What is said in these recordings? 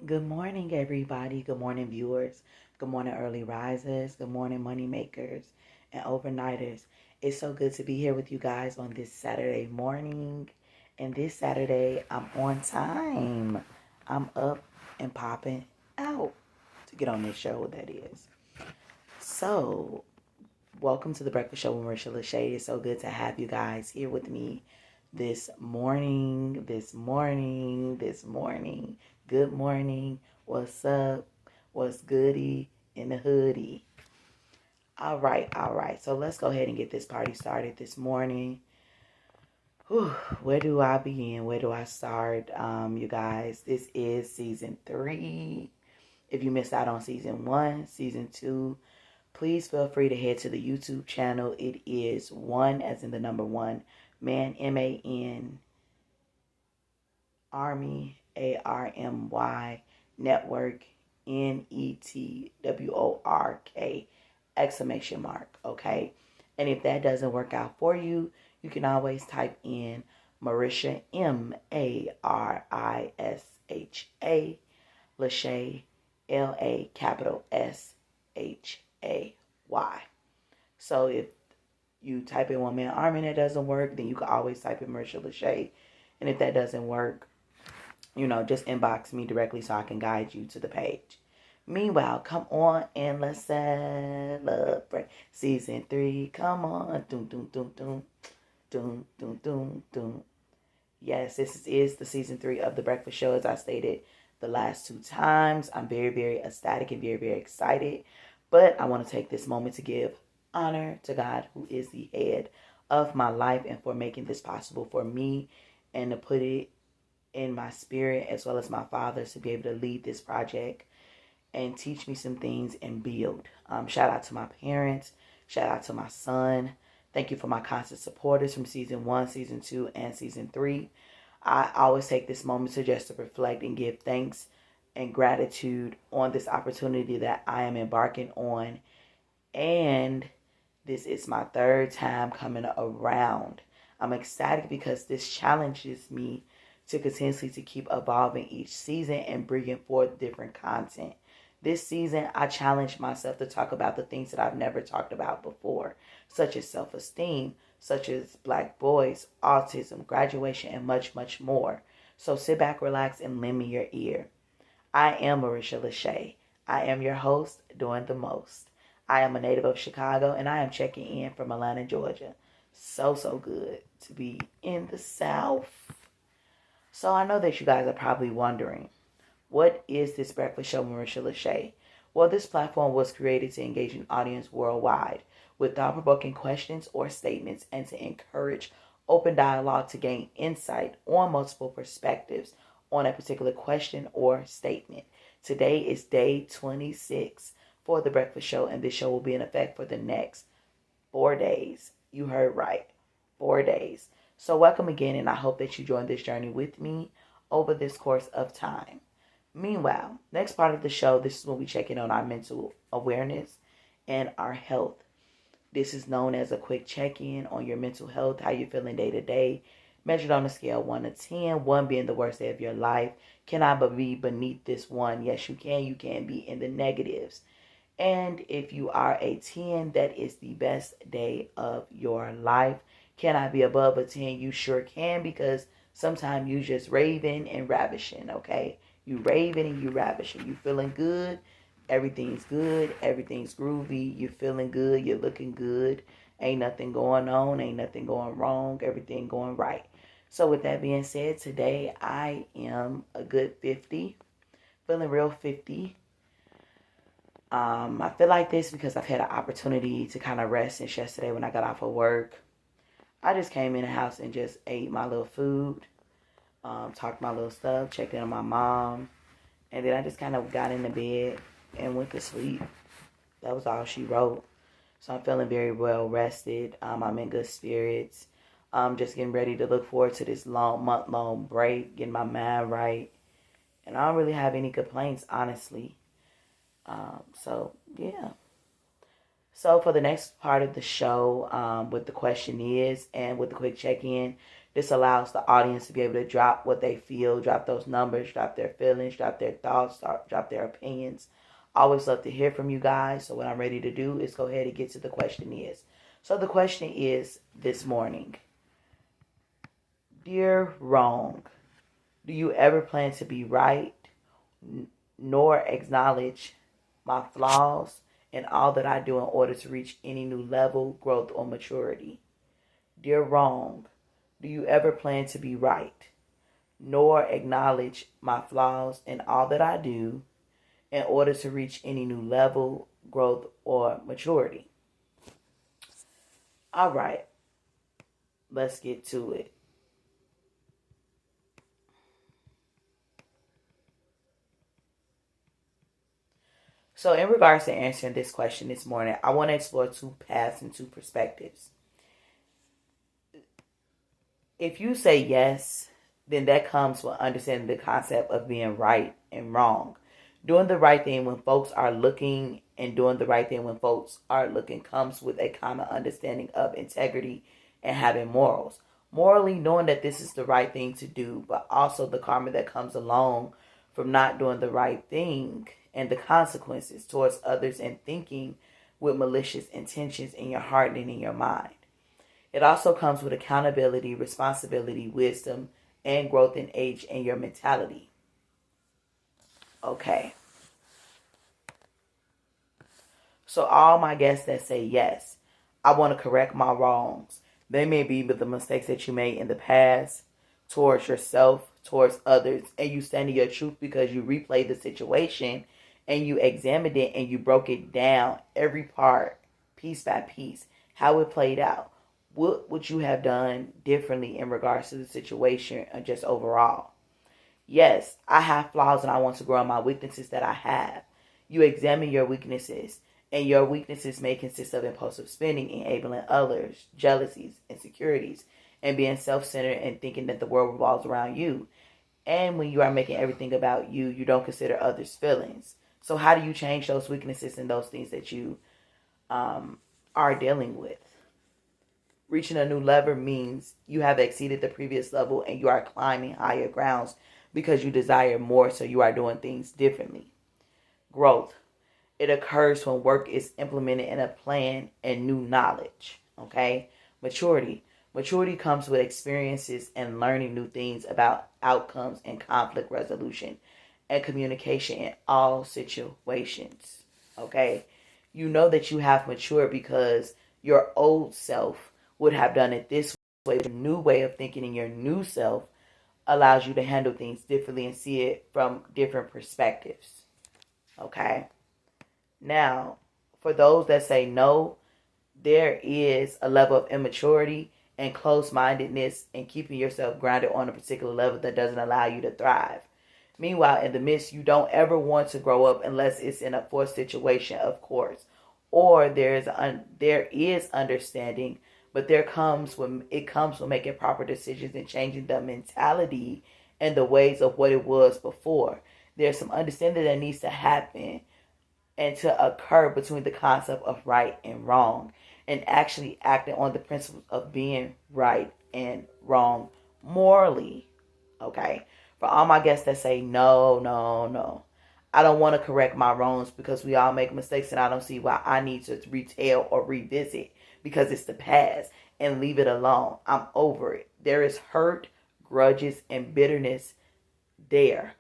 Good morning, everybody. Good morning, viewers. Good morning, early risers. Good morning, money makers and overnighters. It's so good to be here with you guys on this Saturday morning. And this Saturday, I'm on time. I'm up and popping out to get on this show, that is. So, welcome to the Breakfast Show with Marisha LaShay. It's so good to have you guys here with me this morning. Good morning. What's up? What's goody in the hoodie? All right. So let's go ahead and get this party started this morning. Whew, where do I begin? Where do I start? You guys, this is season 3. If you missed out on season 1, season 2, please feel free to head to the YouTube channel. It is 1 as in the number 1, man, M-A-N, Army, A-R-M-Y, Network, Network, exclamation mark, okay? And if that doesn't work out for you, you can always type in Marisha, M-A-R-I-S-H-A, LaShay, L-A capital S-H-A-Y. So if you type in One Man Army and it doesn't work, then you can always type in Marisha LaShay. And if that doesn't work, just inbox me directly so I can guide you to the page. Meanwhile, come on and let's celebrate season 3. Come on. Doom, doom, doom, doom. Doom, doom, doom, doom. Yes, this is the season 3 of The Breakfast Show, as I stated the last 2 times. I'm very, very ecstatic and very, very excited. But I want to take this moment to give honor to God, who is the head of my life, and for making this possible for me and to put it in my spirit, as well as my father's, to be able to lead this project and teach me some things and build. Shout out to my parents. Shout out to my son. Thank you for my constant supporters from season 1, season 2, and season 3. I always take this moment to just to reflect and give thanks and gratitude on this opportunity that I am embarking on. And this is my 3rd time coming around. I'm ecstatic because this challenges me to continuously to keep evolving each season and bringing forth different content. This season, I challenged myself to talk about the things that I've never talked about before, such as self-esteem, such as Black boys, autism, graduation, and much, much more. So sit back, relax, and lend me your ear. I am Marisha LaShay. I am your host, doing the most. I am a native of Chicago, and I am checking in from Atlanta, Georgia. So good to be in the South. So I know that you guys are probably wondering, what is this Breakfast Show, Marisha LaShay? Well, this platform was created to engage an audience worldwide with thought-provoking questions or statements and to encourage open dialogue to gain insight on multiple perspectives on a particular question or statement. Today is day 26 for The Breakfast Show, and this show will be in effect for the next 4 days. You heard right, 4 days. So welcome again, and I hope that you join this journey with me over this course of time. Meanwhile, next part of the show, this is when we check in on our mental awareness and our health. This is known as a quick check-in on your mental health, how you're feeling day to day, measured on a scale 1 to 10, 1 being the worst day of your life. Can I be beneath this 1? Yes, you can. You can be in the negatives. And if you are a 10, that is the best day of your life. Can I be above a 10? You sure can, because sometimes you just raving and ravishing, okay? You raving and you ravishing. You feeling good. Everything's groovy. You're feeling good. You're looking good. Ain't nothing going on. Ain't nothing going wrong. Everything going right. So with that being said, today I am a good 50. Feeling real 50. I feel like this because I've had an opportunity to kind of rest since yesterday when I got off of work. I just came in the house and just ate my little food, talked my little stuff, checked in on my mom, and then I just kind of got into bed and went to sleep. That was all she wrote. So I'm feeling very well rested. I'm in good spirits. I'm just getting ready to look forward to this month-long break, getting my mind right. And I don't really have any complaints, honestly. Yeah. So for the next part of the show, with the question is, and with the quick check-in, This allows the audience to be able to drop what they feel, drop those numbers, drop their feelings, drop their thoughts, drop their opinions. I always love to hear from you guys. So what I'm ready to do is go ahead and get to the question is. So the question is this morning. Dear Wrong, do you ever plan to be right, nor acknowledge my flaws and all that I do in order to reach any new level, growth, or maturity? Dear Wrong, do you ever plan to be right, nor acknowledge my flaws and all that I do in order to reach any new level, growth, or maturity? All right, let's get to it. So in regards to answering this question this morning, I want to explore two paths and two perspectives. If you say yes, then that comes with understanding the concept of being right and wrong. Doing the right thing when folks are looking and doing the right thing when folks are looking comes with a common understanding of integrity and having morals. Morally, knowing that this is the right thing to do, but also the karma that comes along from not doing the right thing and the consequences towards others and thinking with malicious intentions in your heart and in your mind. It also comes with accountability, responsibility, wisdom, and growth in age and your mentality. Okay. So all my guests that say yes, I want to correct my wrongs. They may be the mistakes that you made in the past towards yourself, towards others, and you stand in your truth because you replayed the situation and you examined it and you broke it down, every part, piece by piece, how it played out. What would you have done differently in regards to the situation and just overall? Yes, I have flaws and I want to grow on my weaknesses that I have. You examine your weaknesses, and your weaknesses may consist of impulsive spending, enabling others, jealousies, insecurities, and being self-centered and thinking that the world revolves around you. And when you are making everything about you, you don't consider others' feelings. So how do you change those weaknesses and those things that you are dealing with? Reaching a new level means you have exceeded the previous level and you are climbing higher grounds because you desire more, so you are doing things differently. Growth. It occurs when work is implemented in a plan and new knowledge. Okay? Maturity. Maturity comes with experiences and learning new things about outcomes and conflict resolution and communication in all situations. Okay? You know that you have matured because your old self would have done it this way. The new way of thinking in your new self allows you to handle things differently and see it from different perspectives. Okay? Now, for those that say no, there is a level of immaturity and close-mindedness and keeping yourself grounded on a particular level that doesn't allow you to thrive. Meanwhile, in the midst, you don't ever want to grow up unless it's in a forced situation, of course. Or there is understanding, but it comes with making proper decisions and changing the mentality and the ways of what it was before. There's some understanding that needs to happen and to occur between the concept of right and wrong, and actually acting on the principles of being right and wrong morally. Okay? For all my guests that say no, no, no, I don't want to correct my wrongs because we all make mistakes, and I don't see why I need to retell or revisit because it's the past, and leave it alone. I'm over it. There is hurt, grudges, and bitterness there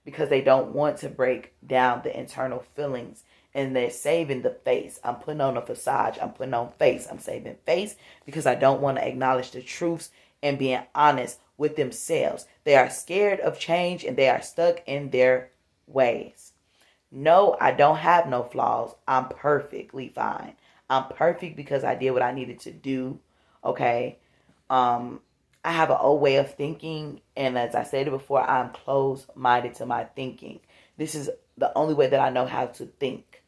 because they don't want to break down the internal feelings, and they're saving the face. I'm putting on a facade. I'm putting on face. I'm saving face because I don't want to acknowledge the truths and being honest with themselves. They are scared of change and they are stuck in their ways. No, I don't have no flaws. I'm perfectly fine. I'm perfect because I did what I needed to do. Okay. I have an old way of thinking, and as I stated before, I'm closed-minded to my thinking. This is the only way that I know how to think.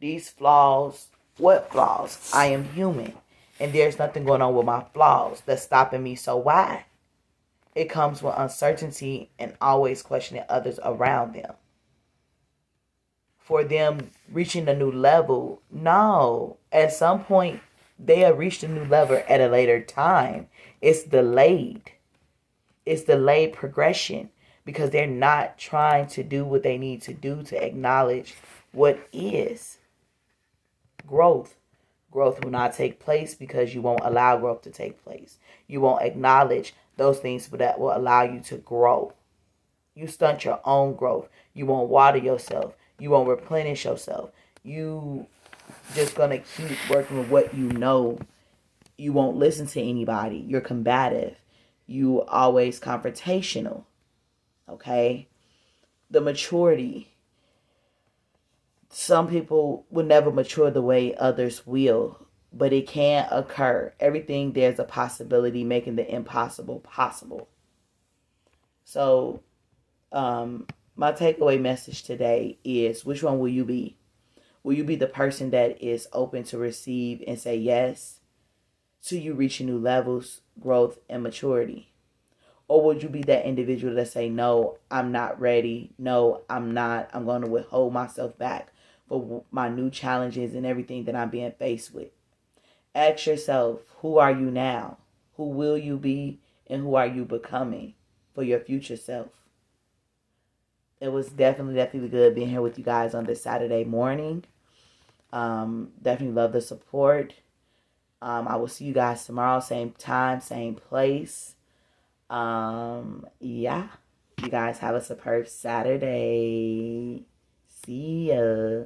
These flaws, what flaws? I am human, and there's nothing going on with my flaws that's stopping me, so why? It comes with uncertainty and always questioning others around them. For them reaching a new level, no. At some point, they have reached a new level at a later time. It's delayed. It's delayed progression because they're not trying to do what they need to do to acknowledge what is growth. Growth will not take place because you won't allow growth to take place. You won't acknowledge those things that will allow you to grow. You stunt your own growth. You won't water yourself. You won't replenish yourself. You just gonna keep working with what you know. You won't listen to anybody. You're combative. You always confrontational. Okay? The maturity. Some people will never mature the way others will, but it can occur. Everything, there's a possibility, making the impossible possible. So, my takeaway message today is, which one will you be? Will you be the person that is open to receive and say yes to you reaching new levels, growth, and maturity? Or would you be that individual that say, no, I'm not ready. No, I'm not. I'm going to withhold myself back for my new challenges and everything that I'm being faced with. Ask yourself, who are you now? Who will you be? And who are you becoming for your future self? It was definitely good being here with you guys on this Saturday morning. Definitely love the support. I will see you guys tomorrow, same time, same place. Yeah. You guys have a superb Saturday. See ya.